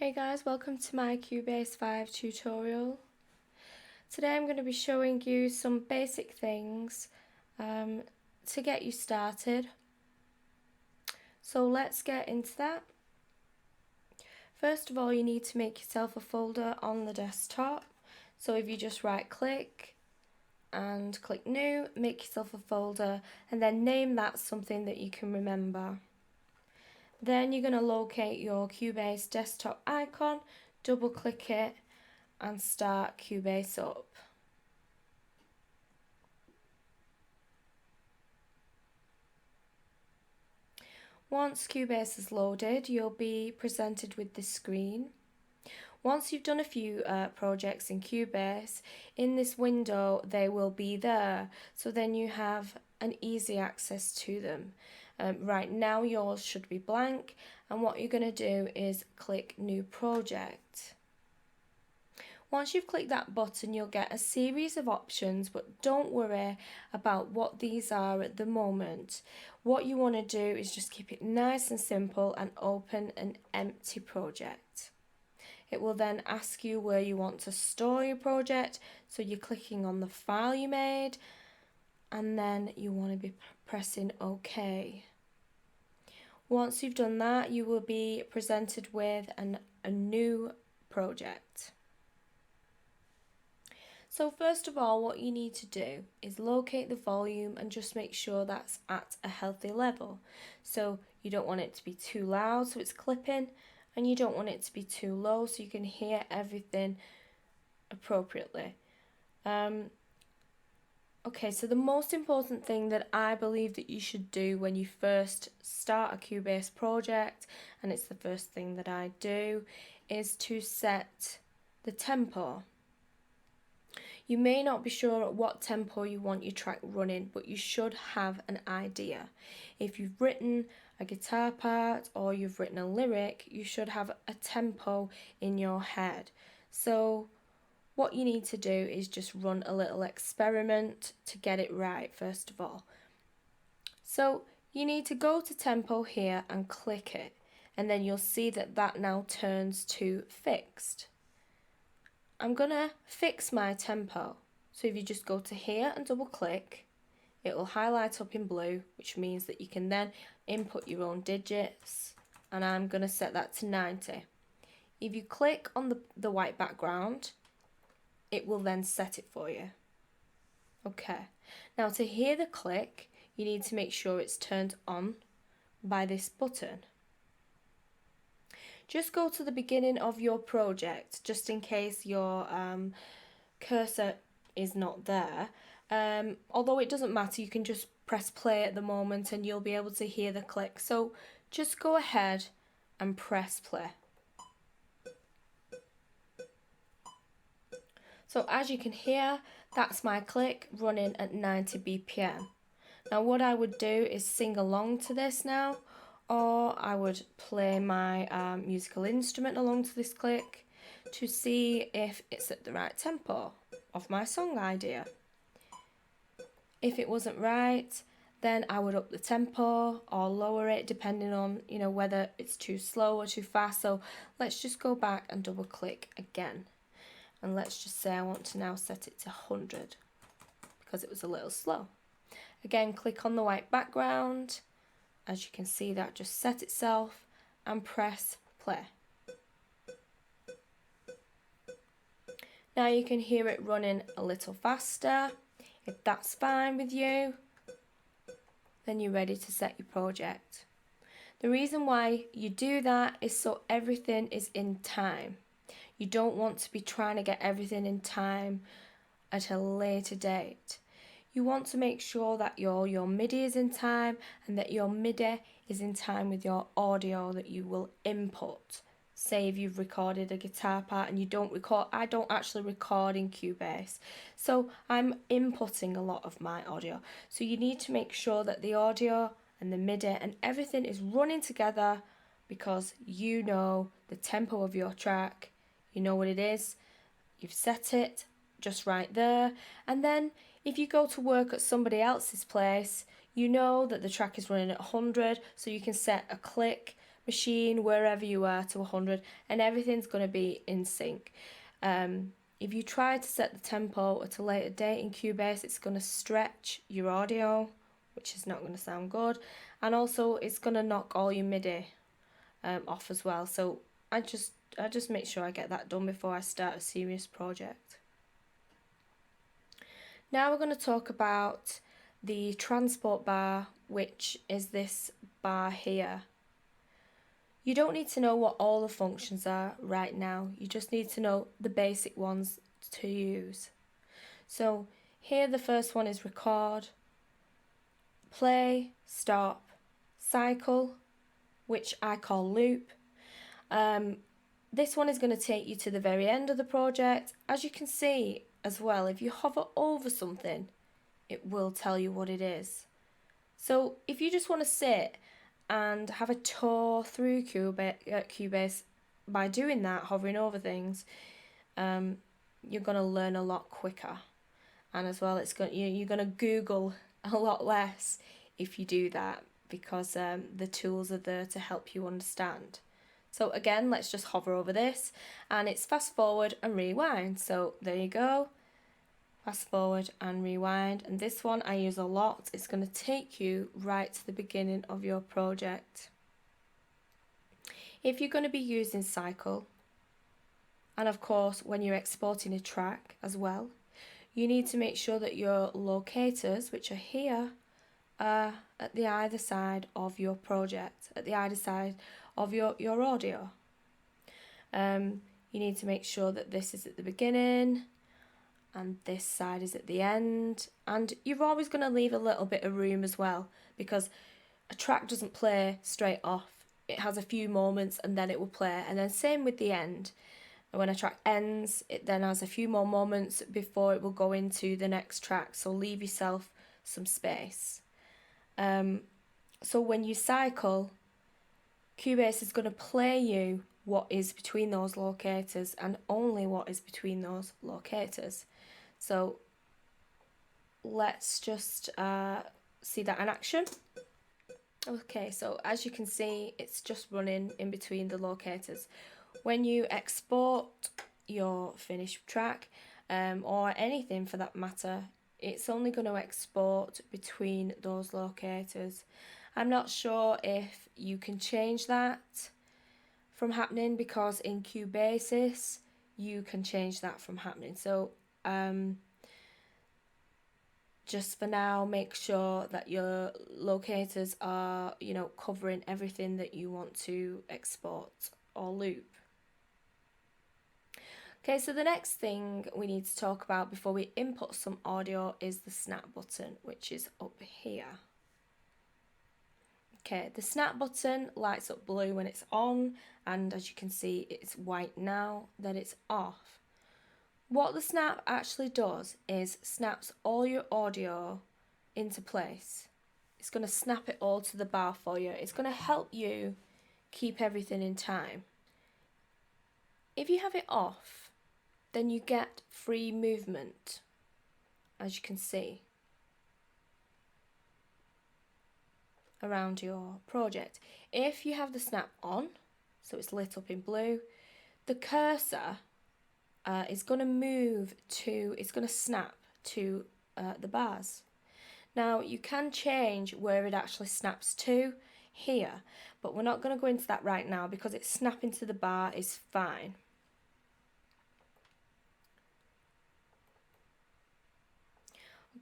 Hey guys, welcome to my Cubase 5 tutorial. Today I'm going to be showing you some basic things to get you started. So let's get into that. First of all, you need to make yourself a folder on the desktop. So if you just right click and click new, make yourself a folder and then name that something that you can remember. Then you're going to locate your Cubase desktop icon, double click it and start Cubase up. Once Cubase is loaded, you'll be presented with this screen. Once you've done a few projects in Cubase, in this window they will be there, so then you have an easy access to them. Right now yours should be blank, and what you're going to do is click New Project. Once you've clicked that button, you'll get a series of options, but don't worry about what these are at the moment. What you want to do is just keep it nice and simple and open an empty project. It will then ask you where you want to store your project, so you're clicking on the file you made, and then you want to be pressing OK. Once you've done that, you will be presented with a new project. So first of all, what you need to do is locate the volume and just make sure that's at a healthy level. So you don't want it to be too loud so it's clipping, and you don't want it to be too low so you can hear everything appropriately. Okay, so the most important thing that I believe that you should do when you first start a Cubase project, and it's the first thing that I do, is to set the tempo. You may not be sure at what tempo you want your track running, but you should have an idea. If you've written a guitar part or you've written a lyric, you should have a tempo in your head. So what you need to do is just run a little experiment to get it right first of all. So you need to go to tempo here and click it, and then you'll see that that now turns to fixed. I'm gonna fix my tempo. So if you just go to here and double click, it will highlight up in blue, which means that you can then input your own digits, and I'm gonna set that to 90. If you click on the white background, it will then set it for you. Okay, now to hear the click, you need to make sure it's turned on by this button. Just go to the beginning of your project, just in case your cursor is not there. Although it doesn't matter, you can just press play at the moment and you'll be able to hear the click. So just go ahead and press play. So as you can hear, that's my click running at 90 BPM. Now what I would do is sing along to this now, or I would play my musical instrument along to this click to see if it's at the right tempo of my song idea. If it wasn't right, then I would up the tempo or lower it depending on, whether it's too slow or too fast. So let's just go back and double click again. And let's just say I want to now set it to 100 because it was a little slow. Again, click on the white background. As you can see, that just set itself, and press play. Now you can hear it running a little faster. If that's fine with you, then you're ready to set your project. The reason why you do that is so everything is in time. You don't want to be trying to get everything in time at a later date. You want to make sure that your MIDI is in time, and that your MIDI is in time with your audio that you will input. Say if you've recorded a guitar part and you don't record, I don't actually record in Cubase, so I'm inputting a lot of my audio. So you need to make sure that the audio and the MIDI and everything is running together, because you know the tempo of your track, you know what it is, you've set it just right there, and then if you go to work at somebody else's place, you know that the track is running at 100, so you can set a click machine wherever you are to 100, and everything's going to be in sync. If you try to set the tempo at a later date in Cubase, it's going to stretch your audio, which is not going to sound good, and also it's going to knock all your MIDI off as well. So I just make sure I get that done before I start a serious project. Now we're going to talk about the transport bar, which is this bar here. You don't need to know what all the functions are right now. You just need to know the basic ones to use. So here the first one is record, play, stop, cycle, which I call loop. This one is going to take you to the very end of the project. As you can see as well, if you hover over something, it will tell you what it is. So if you just want to sit and have a tour through Cubase, by doing that, hovering over things, you're going to learn a lot quicker. And as well, you're going to Google a lot less if you do that, because the tools are there to help you understand. So again, let's just hover over this, and it's fast forward and rewind. So there you go, fast forward and rewind. And this one I use a lot. It's going to take you right to the beginning of your project. If you're going to be using cycle, and of course when you're exporting a track as well, you need to make sure that your locators, which are here, are at the either side of your project, at the either side of your audio. You need to make sure that this is at the beginning and this side is at the end, and you're always going to leave a little bit of room as well, because a track doesn't play straight off. It has a few moments and then it will play, and then same with the end. When a track ends, it then has a few more moments before it will go into the next track, so leave yourself some space. So when you cycle, Cubase is going to play you what is between those locators, and only what is between those locators. So let's just see that in action. Okay, so as you can see, it's just running in between the locators. When you export your finished track, or anything for that matter, it's only going to export between those locators. I'm not sure if you can change that from happening, because in Cubase you can change that from happening. So just for now, make sure that your locators are, covering everything that you want to export or loop. Okay, so the next thing we need to talk about before we input some audio is the snap button, which is up here. Okay, the snap button lights up blue when it's on, and as you can see, it's white now that it's off. What the snap actually does is snaps all your audio into place. It's going to snap it all to the bar for you. It's going to help you keep everything in time. If you have it off, then you get free movement, as you can see, around your project. If you have the snap on, so it's lit up in blue, the cursor is going to snap to the bars. Now you can change where it actually snaps to here, but we're not going to go into that right now, because it's snapping to the bar is fine.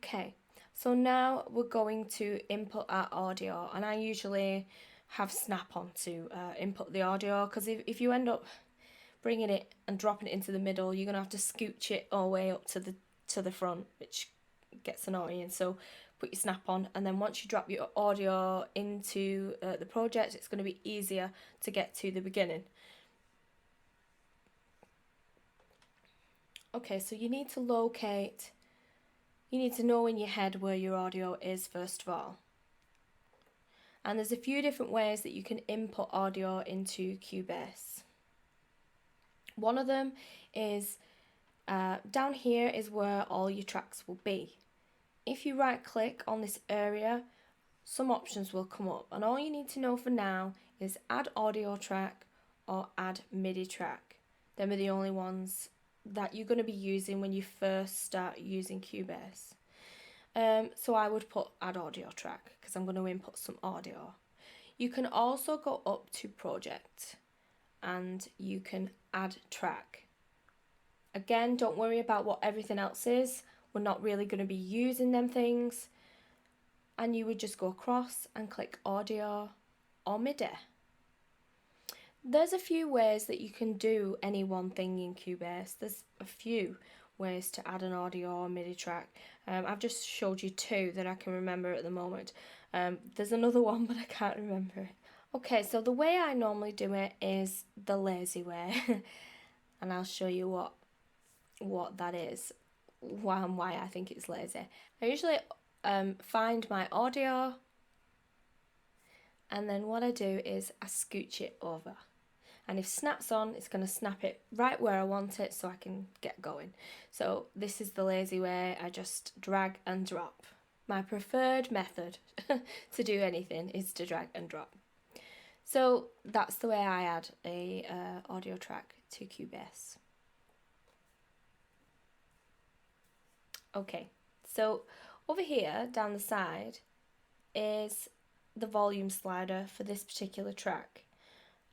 Okay, so now we're going to input our audio, and I usually have snap on to input the audio, because if you end up bringing it and dropping it into the middle, you're going to have to scooch it all the way up to the front, which gets annoying. So put your snap on, and then once you drop your audio into the project, it's going to be easier to get to the beginning. Okay, so you need to know in your head where your audio is first of all. And there's a few different ways that you can input audio into Cubase. One of them is down here is where all your tracks will be. If you right click on this area, some options will come up, and all you need to know for now is add audio track or add MIDI track. Them are the only ones that you're going to be using when you first start using Cubase. So I would put add audio track because I'm going to input some audio. You can also go up to project and you can add track. Again, don't worry about what everything else is. We're not really going to be using them things. And you would just go across and click audio or MIDI. There's a few ways that you can do any one thing in Cubase. There's a few ways to add an audio or MIDI track. I've just showed you two that I can remember at the moment. There's another one, but I can't remember it. Okay, so the way I normally do it is the lazy way. And I'll show you what that is, why I think it's lazy. I usually find my audio, and then what I do is I scooch it over. And if snap's on, it's going to snap it right where I want it so I can get going. So this is the lazy way. I just drag and drop. My preferred method to do anything is to drag and drop. So that's the way I add a audio track to Cubase. Okay, so over here down the side is the volume slider for this particular track.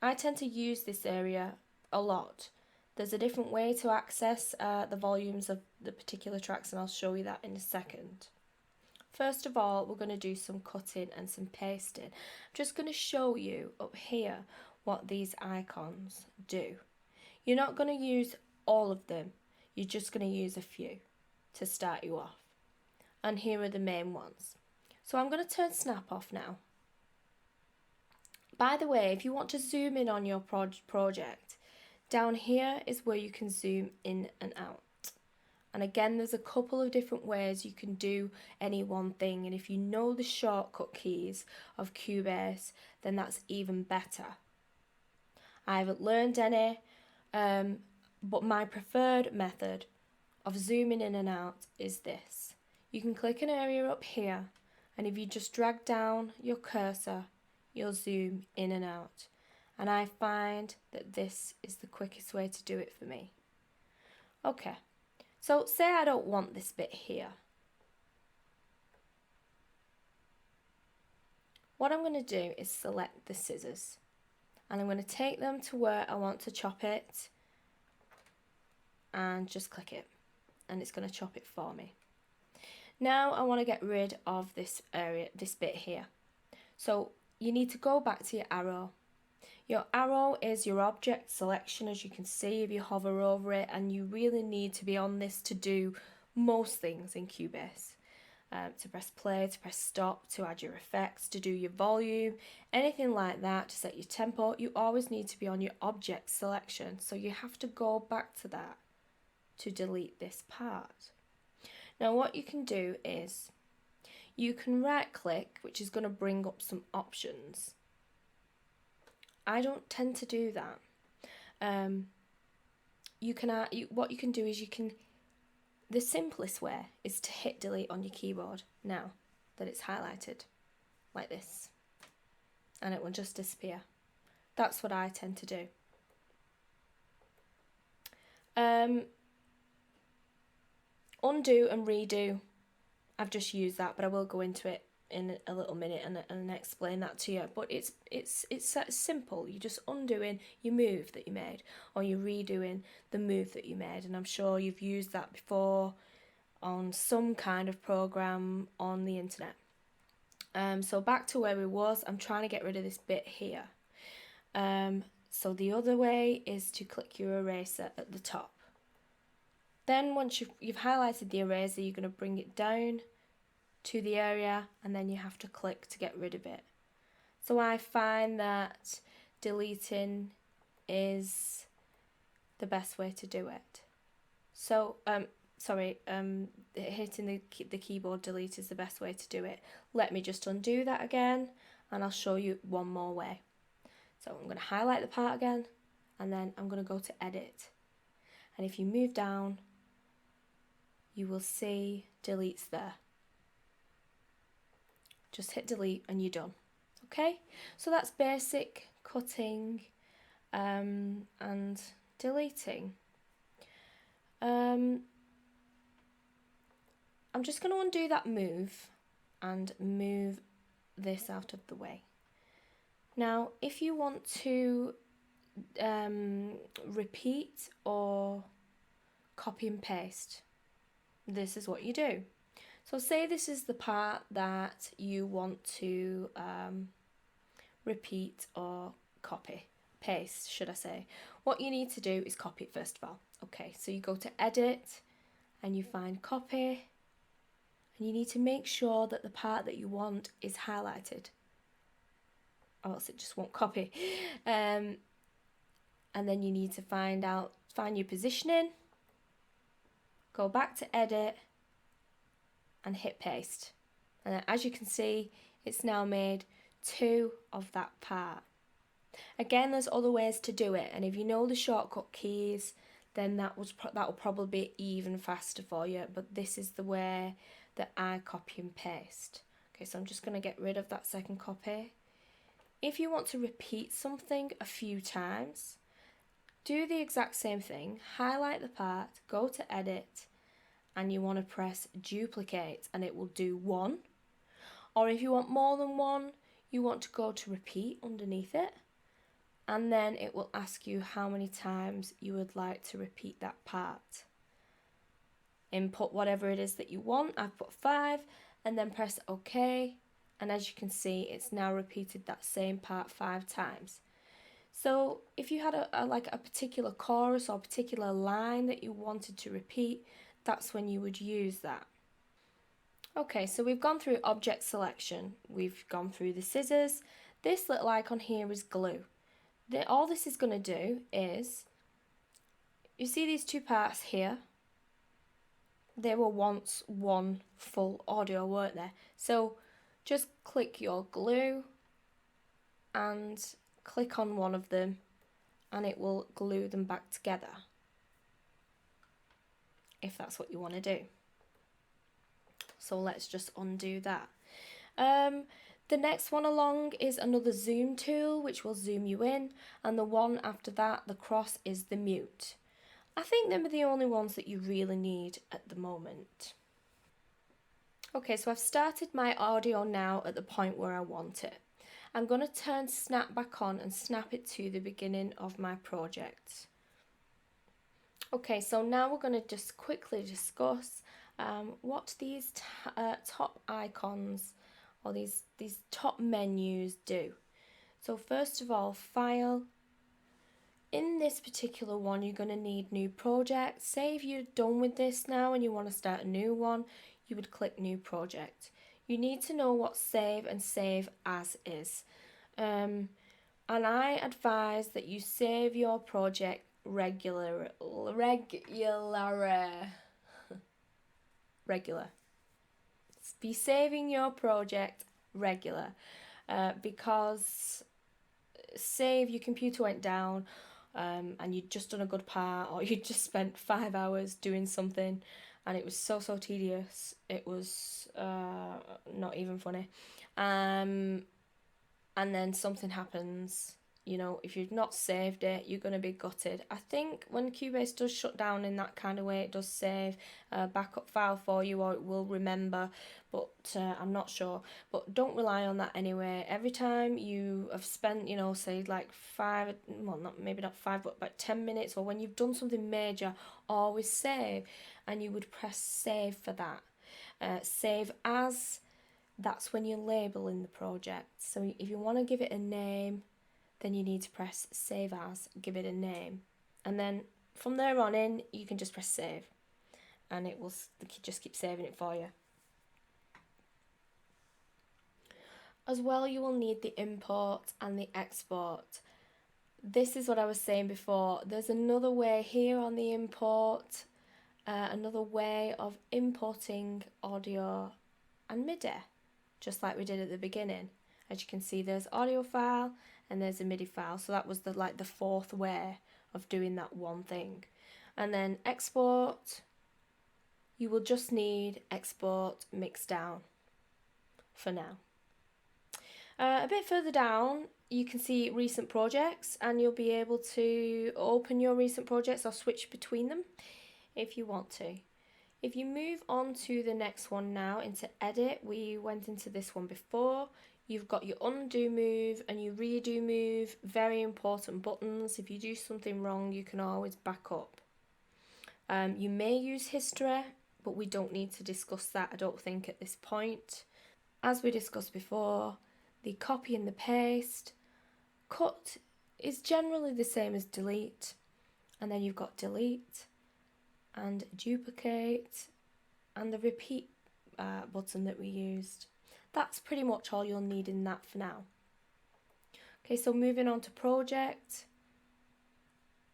I tend to use this area a lot. There's a different way to access the volumes of the particular tracks, and I'll show you that in a second. First of all, we're going to do some cutting and some pasting. I'm just going to show you up here what these icons do. You're not going to use all of them. You're just going to use a few to start you off. And here are the main ones. So I'm going to turn snap off now. By the way, if you want to zoom in on your project, down here is where you can zoom in and out. And again, there's a couple of different ways you can do any one thing. And if you know the shortcut keys of Cubase, then that's even better. I haven't learned any, but my preferred method of zooming in and out is this. You can click an area up here, and if you just drag down your cursor, you'll zoom in and out. And I find that this is the quickest way to do it for me. Okay, so say I don't want this bit here. What I'm going to do is select the scissors, and I'm going to take them to where I want to chop it and just click it, and it's going to chop it for me. Now I want to get rid of this area, this bit here. So you need to go back to your arrow. Your arrow is your object selection, as you can see if you hover over it, and you really need to be on this to do most things in Cubase. To press play, to press stop, to add your effects, to do your volume, anything like that, to set your tempo, you always need to be on your object selection. So you have to go back to that to delete this part. Now what you can do is you can right click, which is going to bring up some options. I don't tend to do that. What you can do is the simplest way is to hit delete on your keyboard now that it's highlighted, like this, and it will just disappear. That's what I tend to do. Undo and redo, I've just used that, but I will go into it in a little minute and explain that to you. But it's simple. You're just undoing your move that you made, or you're redoing the move that you made. And I'm sure you've used that before on some kind of program on the internet. So back to where we was, I'm trying to get rid of this bit here. So the other way is to click your eraser at the top. Then once you've highlighted the eraser, you're going to bring it down to the area, and then you have to click to get rid of it. So I find that deleting is the best way to do it. So hitting the keyboard delete is the best way to do it. Let me just undo that again, and I'll show you one more way. So I'm going to highlight the part again, and then I'm going to go to edit. And if you move down, you will see delete's there. Just hit delete and you're done. Okay, so that's basic cutting, and deleting. I'm just going to undo that move and move this out of the way. Now, if you want to repeat or copy and paste, this is what you do. So say this is the part that you want to repeat or paste, should I say. What you need to do is copy it first of all. Okay, so you go to edit and you find copy, and you need to make sure that the part that you want is highlighted, or else it just won't copy. And then you need to find your positioning, go back to edit and hit paste. And then, as you can see, it's now made 2 of that part. Again, there's other ways to do it, and if you know the shortcut keys, then that will probably be even faster for you, but this is the way that I copy and paste. Okay, so I'm just going to get rid of that second copy. If you want to repeat something a few times, do the exact same thing, highlight the part, go to edit, and you want to press duplicate, and it will do 1. Or if you want more than 1, you want to go to repeat underneath it, and then it will ask you how many times you would like to repeat that part. Input whatever it is that you want. I've put 5, and then press OK, and as you can see, it's now repeated that same part 5 times. So if you had a particular chorus or a particular line that you wanted to repeat, that's when you would use that. Okay, so we've gone through object selection, we've gone through the scissors. This little icon here is glue. All this is going to do is, you see these 2 parts here? They were once one full audio, weren't they? So just click your glue and click on one of them, and it will glue them back together, if that's what you want to do. So let's just undo that. The next one along is another zoom tool, which will zoom you in, and the one after that, the cross, is the mute. I think them are the only ones that you really need at the moment. Okay, so I've started my audio now at the point where I want it. I'm going to turn snap back on and snap it to the beginning of my project. Okay, so now we're going to just quickly discuss what these top icons or these top menus do. So first of all, file. In this particular one, you're going to need new project. Say if you're done with this now and you want to start a new one, you would click new project. You need to know what save and save as is. And I advise that you save your project regular. Be saving your project regular, because say if your computer went down and you'd just done a good part, or you'd just spent 5 hours doing something and it was so tedious, it was not even funny, and then something happens, you know, if you've not saved it, you're going to be gutted. I think when Cubase does shut down in that kind of way, it does save a backup file for you, or it will remember, but I'm not sure. But don't rely on that anyway. Every time you have spent, you know, say like 5, well, maybe not 5, but about 10 minutes, or when you've done something major, always save, and you would press save for that. Save as, that's when you're labeling the project. So if you want to give it a name, then you need to press save as, give it a name, and then from there on in you can just press save, and it will just keep saving it for you. As well, you will need the import and the export. This is what I was saying before. There's another way here on the import, another way of importing audio and MIDI, just like we did at the beginning. As you can see, there's audio file and there's a MIDI file. So that was the 4th way of doing that one thing. And then export, you will just need export mix down for now. A bit further down, you can see recent projects, and you'll be able to open your recent projects or switch between them if you want to. If you move on to the next one now, into edit, we went into this one before. You've got your undo move and your redo move, very important buttons. If you do something wrong, you can always back up. You may use history, but we don't need to discuss that, I don't think, at this point. As we discussed before, the copy and the paste. Cut is generally the same as delete, and then you've got delete and duplicate and the repeat button that we used. That's pretty much all you'll need in that for now. Okay, so moving on to project,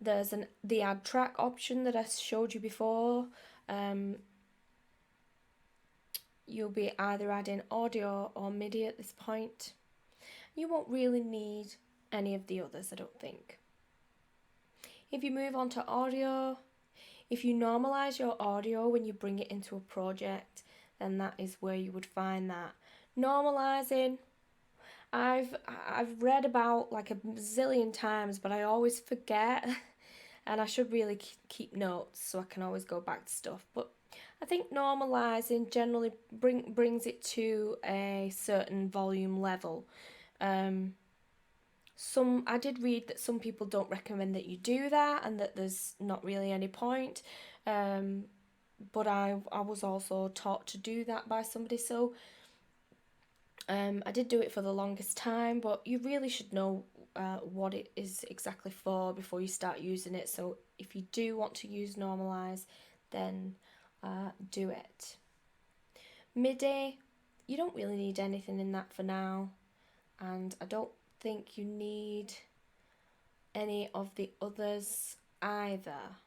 there's the add track option that I showed you before. You'll be either adding audio or MIDI at this point. You won't really need any of the others, I don't think. If you move on to audio, if you normalize your audio when you bring it into a project, then that is where you would find that. Normalizing, I've read about like a zillion times, but I always forget, and I should really keep notes so I can always go back to stuff. But I think normalizing generally brings it to a certain volume level. I did read that some people don't recommend that you do that, and that there's not really any point. But I was also taught to do that by somebody, so I did do it for the longest time, but you really should know what it is exactly for before you start using it. So if you do want to use normalize, then do it. MIDI, you don't really need anything in that for now, and I don't think you need any of the others either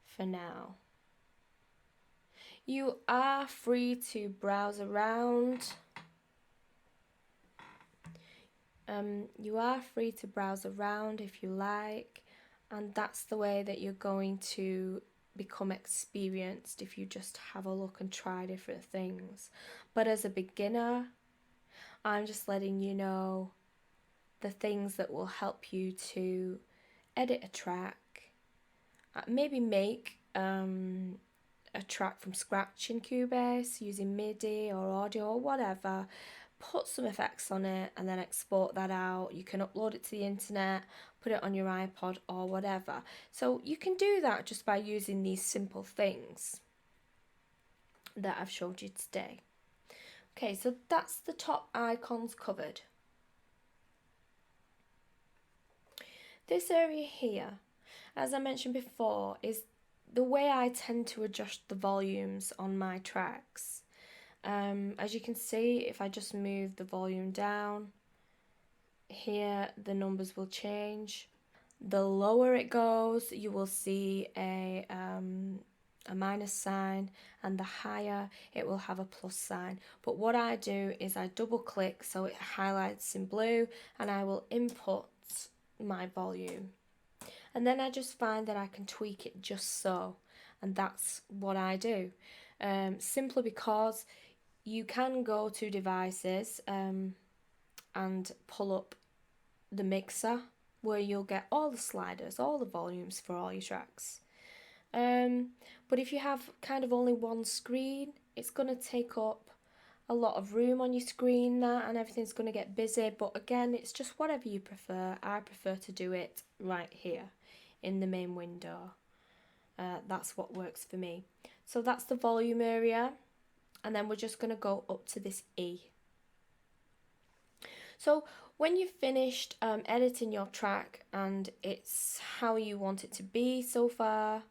for now. You are free to browse around. If you like, and that's the way that you're going to become experienced, if you just have a look and try different things. But as a beginner, I'm just letting you know the things that will help you to edit a track, maybe make a track from scratch in Cubase using MIDI or audio or whatever. Put some effects on it and then export that out. You can upload it to the internet, put it on your iPod or whatever. So you can do that just by using these simple things that I've showed you today. Okay, so that's the top icons covered. This area here, as I mentioned before, is the way I tend to adjust the volumes on my tracks. As you can see, if I just move the volume down, here the numbers will change. The lower it goes, you will see a minus sign, and the higher it will have a plus sign. But what I do is I double click so it highlights in blue, and I will input my volume, and then I just find that I can tweak it just so, and that's what I do. Simply because you can go to devices and pull up the mixer, where you'll get all the sliders, all the volumes for all your tracks. But if you have kind of only one screen, it's going to take up a lot of room on your screen, and everything's going to get busy. But again, it's just whatever you prefer. I prefer to do it right here in the main window. That's what works for me. So that's the volume area, and then we're just going to go up to this E. So when you've finished editing your track and it's how you want it to be so far,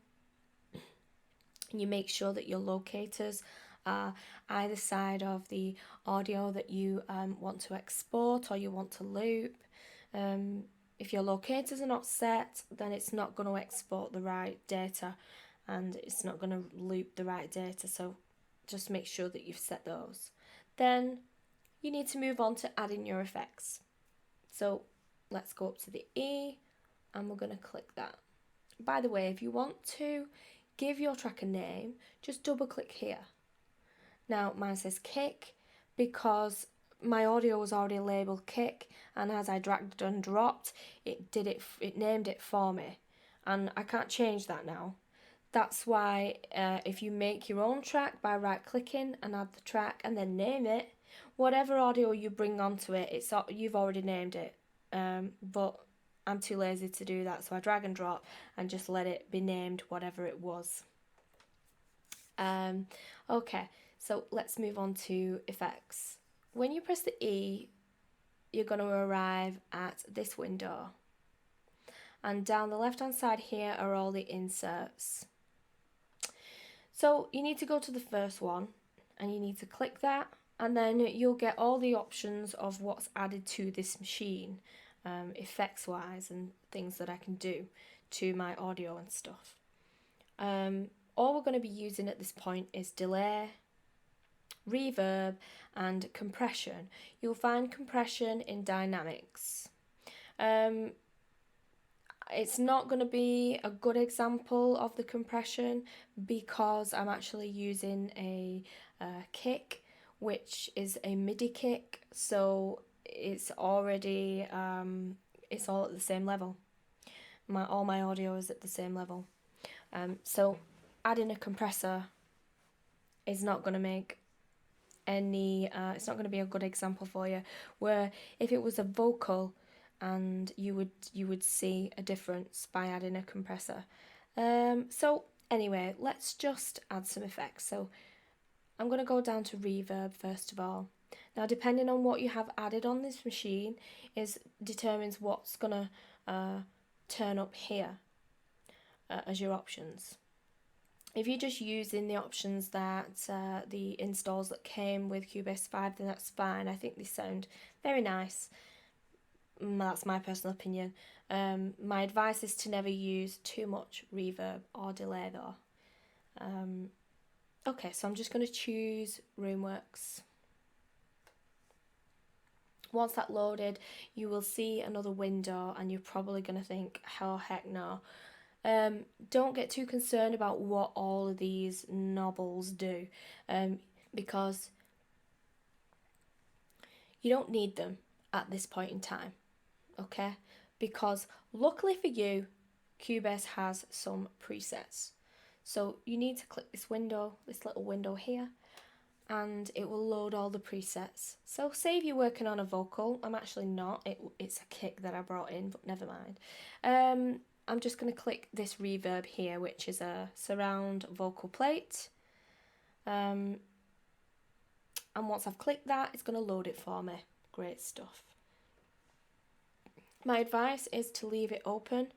you make sure that your locators are either side of the audio that you want to export or you want to loop. If your locators are not set, then it's not going to export the right data, and it's not going to loop the right data, so just make sure that you've set those. Then you need to move on to adding your effects. So let's go up to the E, and we're going to click that. By the way, if you want to give your track a name, just double click here. Now mine says kick because my audio was already labelled kick, and as I dragged and dropped, it named it for me, and I can't change that now. That's why if you make your own track by right clicking and add the track and then name it, whatever audio you bring onto it, you've already named it. But I'm too lazy to do that, so I drag and drop and just let it be named whatever it was. Okay, so let's move on to effects. When you press the E, you're going to arrive at this window. And down the left hand side here are all the inserts. So you need to go to the first one and you need to click that, and then you'll get all the options of what's added to this machine, effects wise, and things that I can do to my audio and stuff. All we're going to be using at this point is delay, reverb, and compression. You'll find compression in dynamics. It's not going to be a good example of the compression because I'm actually using a kick, which is a MIDI kick, so it's already it's all at the same level. All my audio is at the same level. So adding a compressor is not going to make any. It's not going to be a good example for you. Where if it was a vocal, and you would see a difference by adding a compressor. So anyway, let's just add some effects. So I'm going to go down to reverb first of all. Now, depending on what you have added on this machine determines what's going to turn up here as your options. If you're just using the options that the installs that came with Cubase 5, then that's fine. I think they sound very nice. That's my personal opinion. My advice is to never use too much reverb or delay though. Okay, so I'm just going to choose Roomworks. Once that's loaded, you will see another window and you're probably going to think, oh heck no. Don't get too concerned about what all of these knobbles do, because you don't need them at this point in time. Okay, because luckily for you, Cubase has some presets. So you need to click this window, this little window here, and it will load all the presets. So say if you're working on a vocal, I'm actually not, it's a kick that I brought in, but never mind. I'm just going to click this reverb here, which is a surround vocal plate. And once I've clicked that, it's going to load it for me. Great stuff. My advice is to leave it open,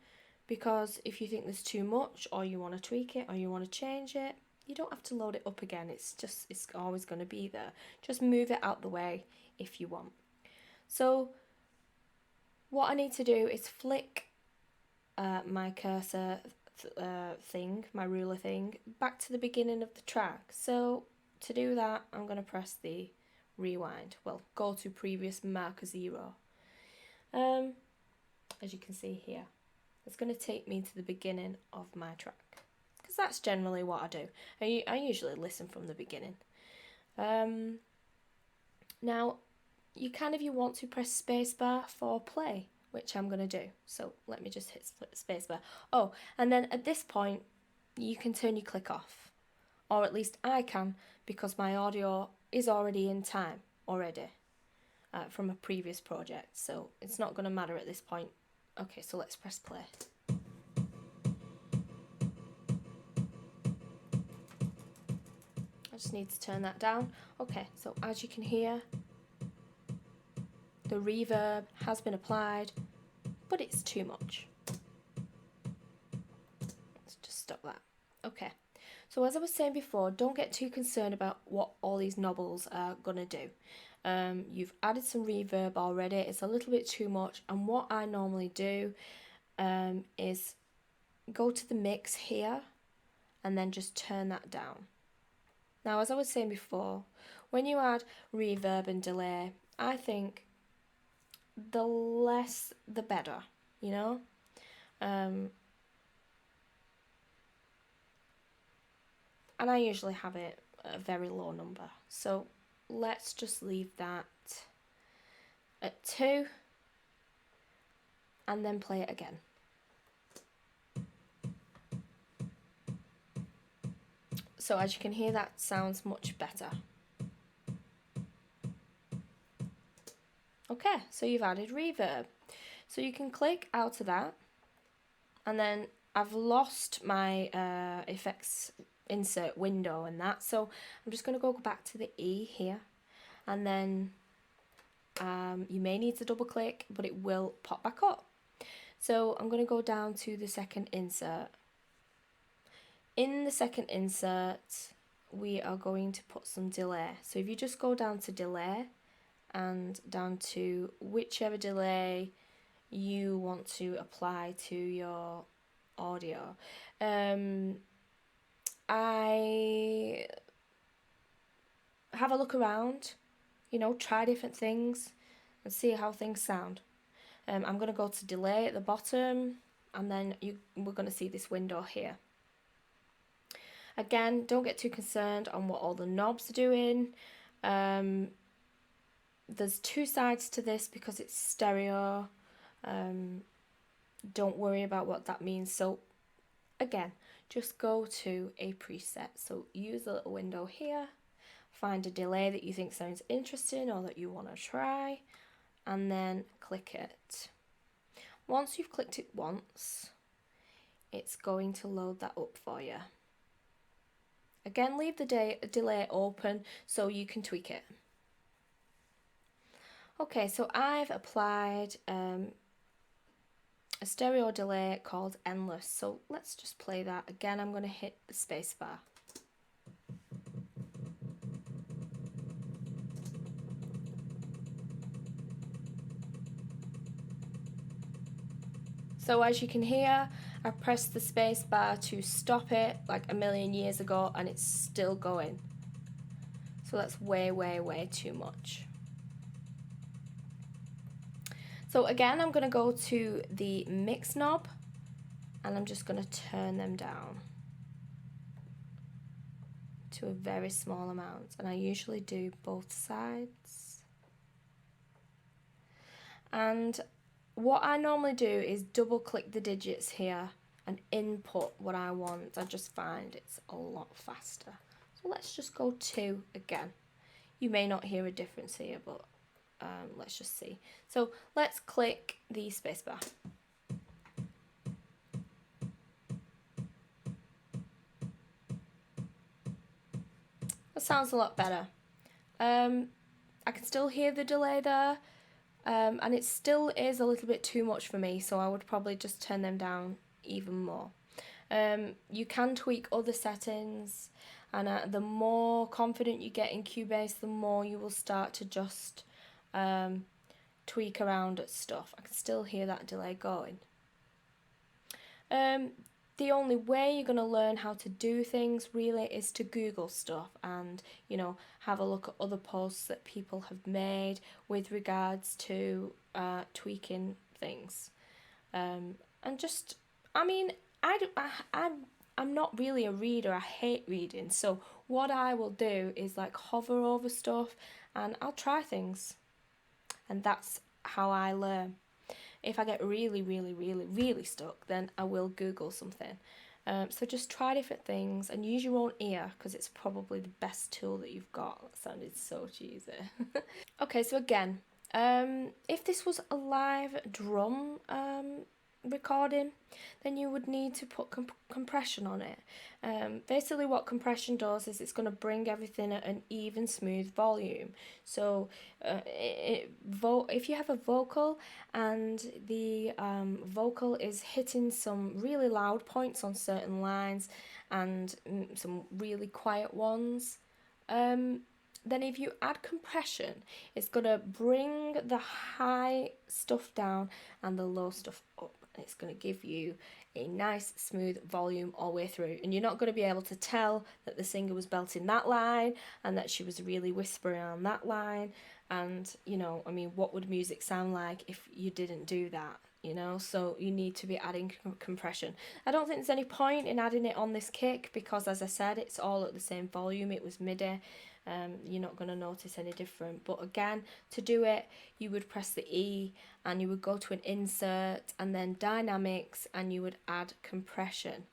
because if you think there's too much or you want to tweak it or you want to change it, you don't have to load it up again. It's always going to be there. Just move it out the way if you want. So what I need to do is flick my cursor thing, my ruler thing, back to the beginning of the track. So to do that, I'm going to press the rewind. Well, go to previous marker 0. As you can see here, it's going to take me to the beginning of my track, because that's generally what I do. I usually listen from the beginning. Now, if you want to press spacebar for play, which I'm going to do. So let me just hit spacebar. Oh, and then at this point, you can turn your click off, or at least I can, because my audio is already in time already. From a previous project, so it's not going to matter at this point. Okay, so let's press play. I just need to turn that down. Okay, so as you can hear, the reverb has been applied, but it's too much. Let's just stop that. Okay, so as I was saying before, don't get too concerned about what all these knobbles are going to do. You've added some reverb already, it's a little bit too much, and what I normally do is go to the mix here and then just turn that down. Now, as I was saying before, when you add reverb and delay, I think the less the better, you know? And I usually have it at a very low number, so let's just leave that at 2, and then play it again. So as you can hear, that sounds much better. Okay, so you've added reverb. So you can click out of that, and then I've lost my effects insert window and that, so I'm just going to go back to the E here, and then you may need to double click, but it will pop back up. So I'm going to go down to the second insert. In the second insert, we are going to put some delay. So if you just go down to delay and down to whichever delay you want to apply to your audio. I have a look around, you know, try different things and see how things sound. I'm going to go to delay at the bottom, and then we're going to see this window here. Again, don't get too concerned on what all the knobs are doing. There's 2 sides to this because it's stereo. Don't worry about what that means. So again, just go to a preset. So use the little window here, find a delay that you think sounds interesting or that you want to try, and then click it. Once you've clicked it once, it's going to load that up for you. Again, leave the delay open so you can tweak it. Okay, so I've applied a stereo delay called Endless. So let's just play that. Again, I'm going to hit the space bar. So as you can hear, I pressed the space bar to stop it like a million years ago, and it's still going. So that's way, way, way too much. So again, I'm going to go to the mix knob, and I'm just going to turn them down to a very small amount, and I usually do both sides. And what I normally do is double click the digits here and input what I want. I just find it's a lot faster. So let's just go 2 again. You may not hear a difference here, but let's just see. So let's click the spacebar. That sounds a lot better. I can still hear the delay there, and it still is a little bit too much for me, so I would probably just turn them down even more. You can tweak other settings, and the more confident you get in Cubase, the more you will start to just tweak around at stuff. I can still hear that delay going. The only way you're going to learn how to do things really is to Google stuff and, you know, have a look at other posts that people have made with regards to tweaking things. And just, I mean, I'm not really a reader. I hate reading. So what I will do is like hover over stuff and I'll try things. And that's how I learn. If I get really, really, really, really stuck, then I will Google something. So just try different things and use your own ear, because it's probably the best tool that you've got. That sounded so cheesy. Okay, so again, if this was a live drum recording, then you would need to put compression on it. Basically what compression does is it's going to bring everything at an even, smooth volume. So if you have a vocal and the vocal is hitting some really loud points on certain lines and some really quiet ones, then if you add compression, it's going to bring the high stuff down and the low stuff up. It's going to give you a nice smooth volume all the way through, and you're not going to be able to tell that the singer was belting that line and that she was really whispering on that line. And, you know, I mean, what would music sound like if you didn't do that, you know? So you need to be adding compression. I don't think there's any point in adding it on this kick because, as I said, it's all at the same volume. It was MIDI. You're not going to notice any different. But again, to do it, you would press the E and you would go to an insert and then dynamics, and you would add compression,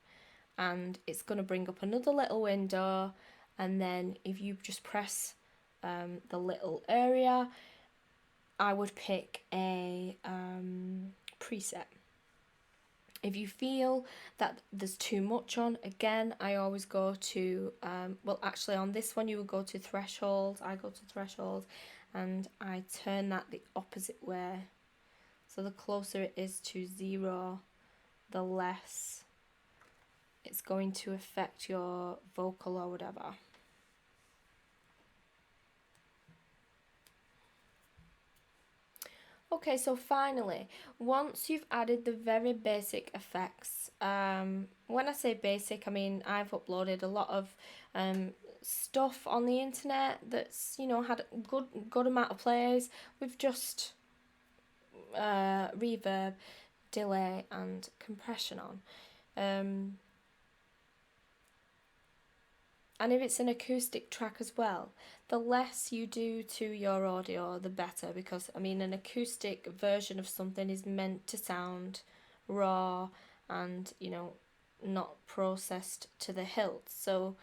and it's going to bring up another little window. And then if you just press the little area, I would pick a preset. If you feel that there's too much on, again, I always go to, well, actually on this one you would go to threshold. I go to threshold and I turn that the opposite way. So the closer it is to 0, the less it's going to affect your vocal or whatever. Okay, so finally, once you've added the very basic effects, when I say basic, I mean I've uploaded a lot of stuff on the internet that's, you know, had a good amount of plays with just reverb, delay and compression on. And if it's an acoustic track as well, the less you do to your audio, the better, because, I mean, an acoustic version of something is meant to sound raw and, you know, not processed to the hilt. So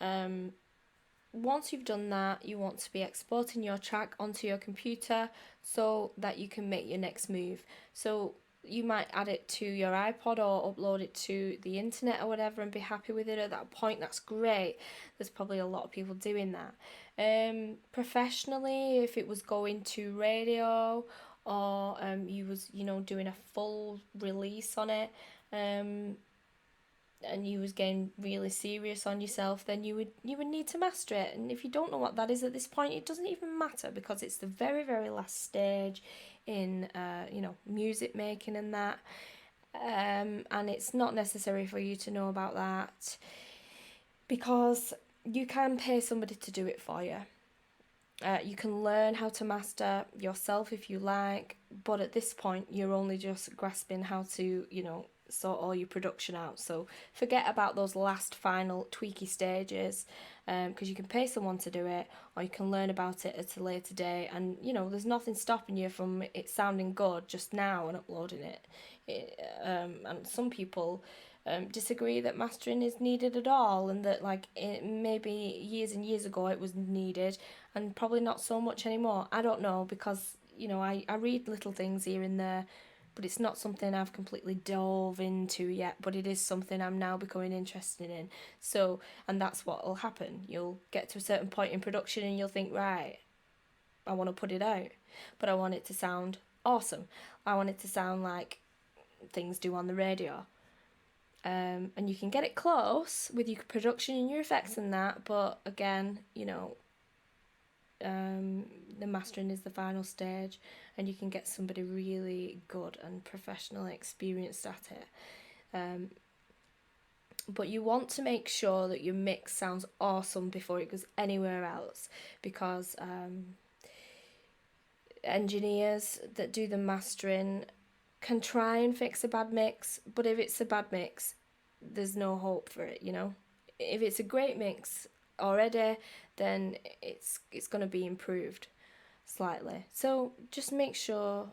once you've done that, you want to be exporting your track onto your computer so that you can make your next move. So you might add it to your iPod or upload it to the internet or whatever and be happy with it at that point. That's great. There's probably a lot of people doing that. Professionally, if it was going to radio or you was, you know, doing a full release on it, and you was getting really serious on yourself, then you would need to master it. And if you don't know what that is at this point, it doesn't even matter, because it's the very, very last stage in you know, music making and that. And it's not necessary for you to know about that, because you can pay somebody to do it for you. You can learn how to master yourself if you like, but at this point you're only just grasping how to, you know, sort all your production out. So forget about those last final tweaky stages, because you can pay someone to do it, or you can learn about it at a later date. And, you know, there's nothing stopping you from it sounding good just now and uploading it. And some people disagree that mastering is needed at all, and that, like, maybe years and years ago it was needed and probably not so much anymore. I don't know, because, you know, I read little things here and there, but it's not something I've completely dove into yet, but it is something I'm now becoming interested in. So, and that's what will happen. You'll get to a certain point in production and you'll think, right, I want to put it out, but I want it to sound awesome. I want it to sound like things do on the radio. And you can get it close with your production and your effects and that, but again, you know, the mastering is the final stage, and you can get somebody really good and professionally experienced at it. But you want to make sure that your mix sounds awesome before it goes anywhere else, because engineers that do the mastering can try and fix a bad mix, but if it's a bad mix, there's no hope for it, you know. If it's a great mix already, then it's going to be improved slightly. So just make sure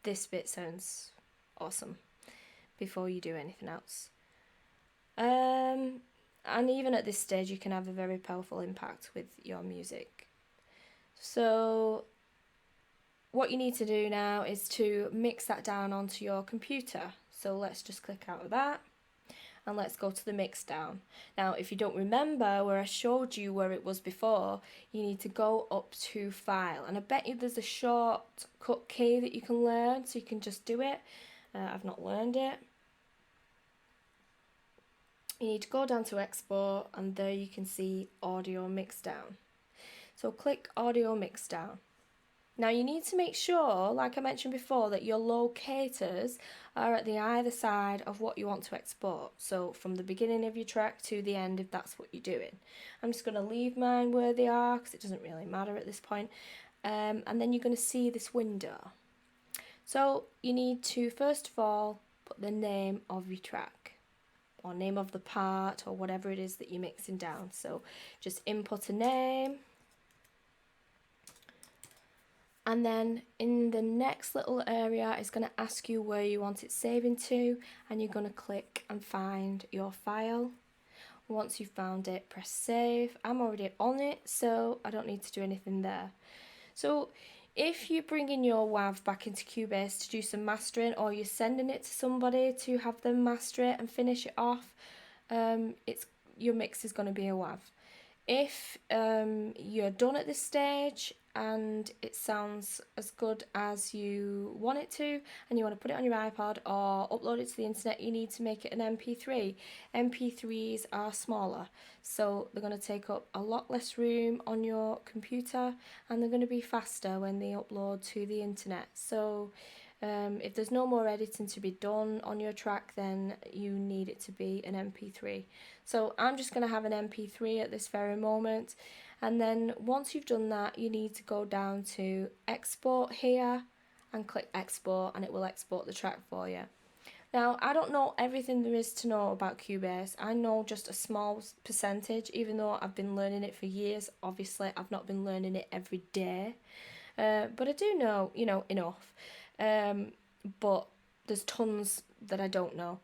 this bit sounds awesome before you do anything else. And even at this stage, you can have a very powerful impact with your music. So what you need to do now is to mix that down onto your computer. So let's just click out of that and let's go to the mix down. Now, if you don't remember where I showed you where it was before, you need to go up to File. And I bet you there's a shortcut key that you can learn, so you can just do it. I've not learned it. You need to go down to Export, and there you can see Audio Mix Down. So click Audio Mix Down. Now you need to make sure, like I mentioned before, that your locators are at the either side of what you want to export. So from the beginning of your track to the end, if that's what you're doing. I'm just going to leave mine where they are, because it doesn't really matter at this point. And then you're going to see this window. So you need to, first of all, put the name of your track or name of the part or whatever it is that you're mixing down. So just input a name. And then in the next little area, it's going to ask you where you want it saving to, and you're going to click and find your file. Once you've found it, press save. I'm already on it, so I don't need to do anything there. So if you're bringing your WAV back into Cubase to do some mastering, or you're sending it to somebody to have them master it and finish it off, your mix is going to be a WAV. If you're done at this stage and it sounds as good as you want it to, and you want to put it on your iPod or upload it to the internet, you need to make it an MP3. MP3s are smaller, so they're going to take up a lot less room on your computer, and they're going to be faster when they upload to the internet. So if there's no more editing to be done on your track, then you need it to be an MP3. So I'm just going to have an MP3 at this very moment, and then once you've done that, you need to go down to export here and click export, and it will export the track for you. Now, I don't know everything there is to know about Cubase. I know just a small percentage, even though I've been learning it for years. Obviously, I've not been learning it every day, but I do know, enough. But there's tons that I don't know.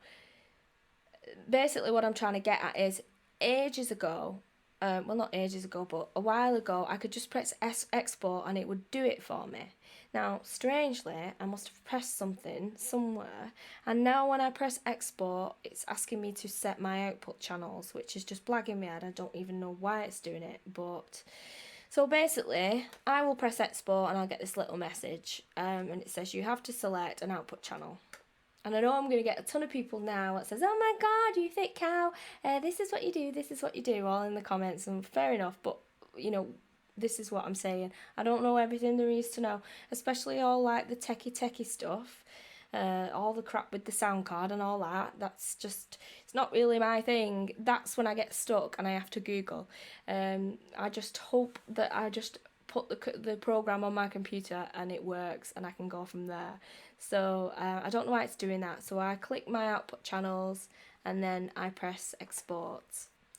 Basically what I'm trying to get at is, ages ago, well not ages ago, but a while ago, I could just press export and it would do it for me. Now, strangely, I must have pressed something somewhere, and now when I press export, it's asking me to set my output channels, which is just blagging me out. I don't even know why it's doing it, but... So basically, I will press export and I'll get this little message, and it says you have to select an output channel. And I know I'm going to get a ton of people now that says, oh my god, you thick cow, this is what you do, this is what you do, all in the comments, and fair enough, but, this is what I'm saying. I don't know everything there is to know, especially all, like, the techie stuff, all the crap with the sound card and all that. That's just, it's not really my thing. That's when I get stuck and I have to Google. I just hope that I just put the program on my computer and it works and I can go from there. So I don't know why it's doing that. So I click my output channels and then I press export,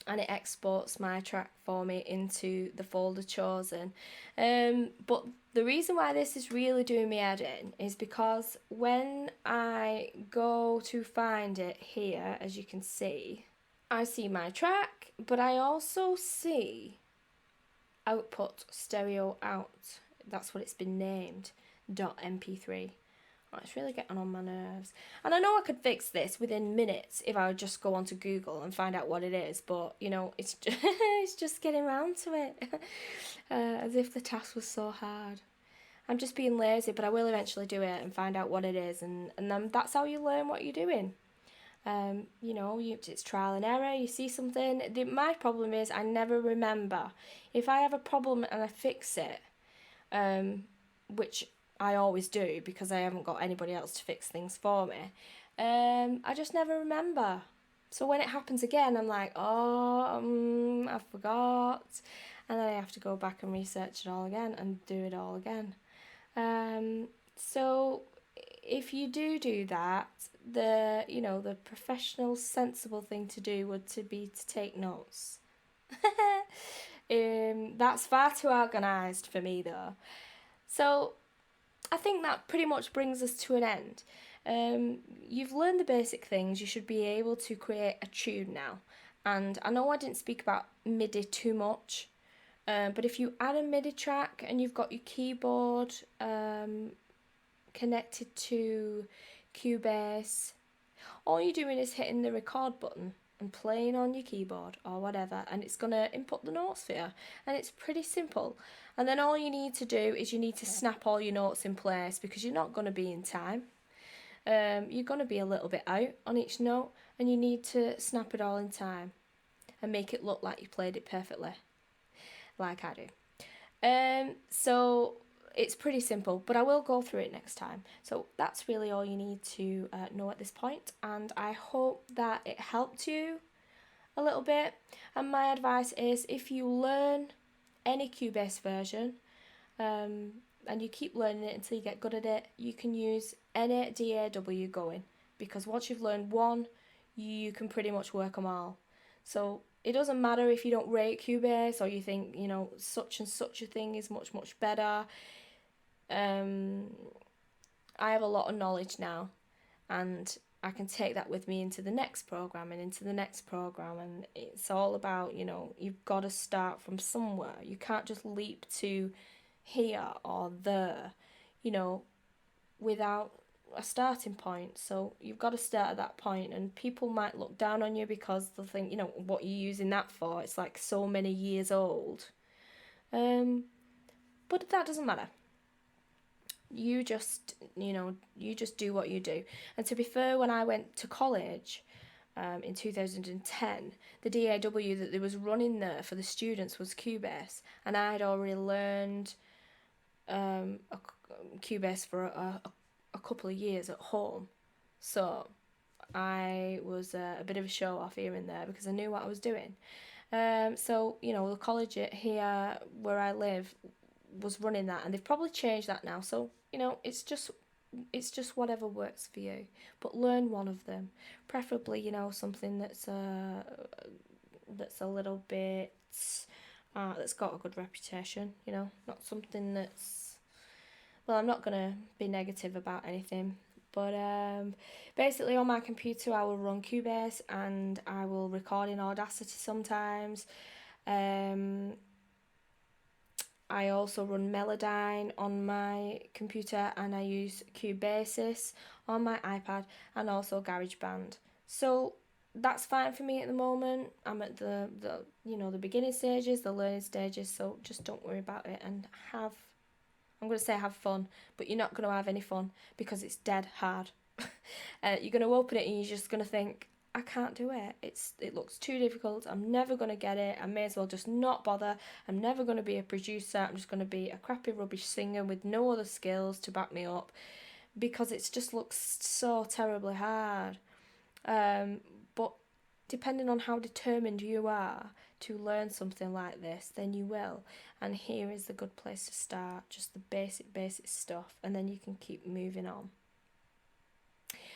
and it exports my track for me into the folder chosen. But the reason why this is really doing me head in is because when I go to find it here, as you can see, I see my track, but I also see output stereo out. That's what it's been named, .mp3. Oh, it's really getting on my nerves. And I know I could fix this within minutes if I would just go onto Google and find out what it is, but, it's just, it's just getting around to it. As if the task was so hard. I'm just being lazy, but I will eventually do it and find out what it is, and then that's how you learn what you're doing. It's trial and error. You see something. My problem is I never remember. If I have a problem and I fix it, which I always do because I haven't got anybody else to fix things for me, I just never remember. So when it happens again, I'm like, I forgot. And then I have to go back and research it all again and do it all again. So if you do that, the professional, sensible thing to do would be to take notes. That's far too organised for me though. So I think that pretty much brings us to an end. You've learned the basic things. You should be able to create a tune now. And I know I didn't speak about MIDI too much, but if you add a MIDI track and you've got your keyboard connected to Cubase, all you're doing is hitting the record button and playing on your keyboard or whatever, and it's going to input the notes for you, and it's pretty simple. And then all you need to do is you need to snap all your notes in place, because you're not going to be in time. You're going to be a little bit out on each note, and you need to snap it all in time and make it look like you played it perfectly, like I do. So it's pretty simple, but I will go through it next time. So that's really all you need to know at this point, and I hope that it helped you a little bit. And my advice is, if you learn any Cubase version, and you keep learning it until you get good at it, you can use any DAW going, because once you've learned one, you can pretty much work them all. So it doesn't matter if you don't rate Cubase or you think, you know, such and such a thing is much, much better. Um, I have a lot of knowledge now, and I can take that with me into the next program and into the next program. And it's all about, you know, you've got to start from somewhere. You can't just leap to here or there, you know, without a starting point. So you've got to start at that point, and people might look down on you because they'll think, you know, what are you using that for? It's like so many years old. But that doesn't matter. You just, you know, you just do what you do. And to be fair, when I went to college in 2010, the DAW that they was running there for the students was Cubase, and I'd already learned a Cubase for a couple of years at home. So I was a bit of a show off here and there because I knew what I was doing. So, you know, the college here where I live was running that, and they've probably changed that now. So, you know, it's just whatever works for you. But learn one of them, preferably, you know, something that's a little bit that's got a good reputation. You know, not something that's, well, I'm not gonna be negative about anything. But basically, on my computer, I will run Cubase and I will record in Audacity sometimes. Um, I also run Melodyne on my computer, and I use Cubase on my iPad, and also GarageBand. So that's fine for me at the moment. I'm at the you know, the beginning stages, the learning stages, so just don't worry about it and have, I'm going to say have fun, but you're not going to have any fun because it's dead hard. You're going to open it and you're just going to think, I can't do it. It looks too difficult. I'm never going to get it. I may as well just not bother. I'm never going to be a producer. I'm just going to be a crappy rubbish singer with no other skills to back me up because it just looks so terribly hard. But depending on how determined you are to learn something like this, then you will. And here is the good place to start, just the basic stuff, and then you can keep moving on.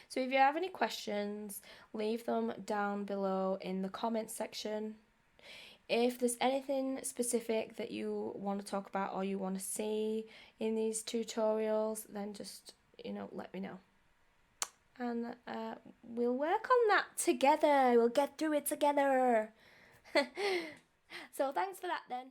So if you have any questions, leave them down below in the comments section. If there's anything specific that you want to talk about or you want to see in these tutorials, then just, you know, let me know. And we'll work on that together. We'll get through it together. So thanks for that then.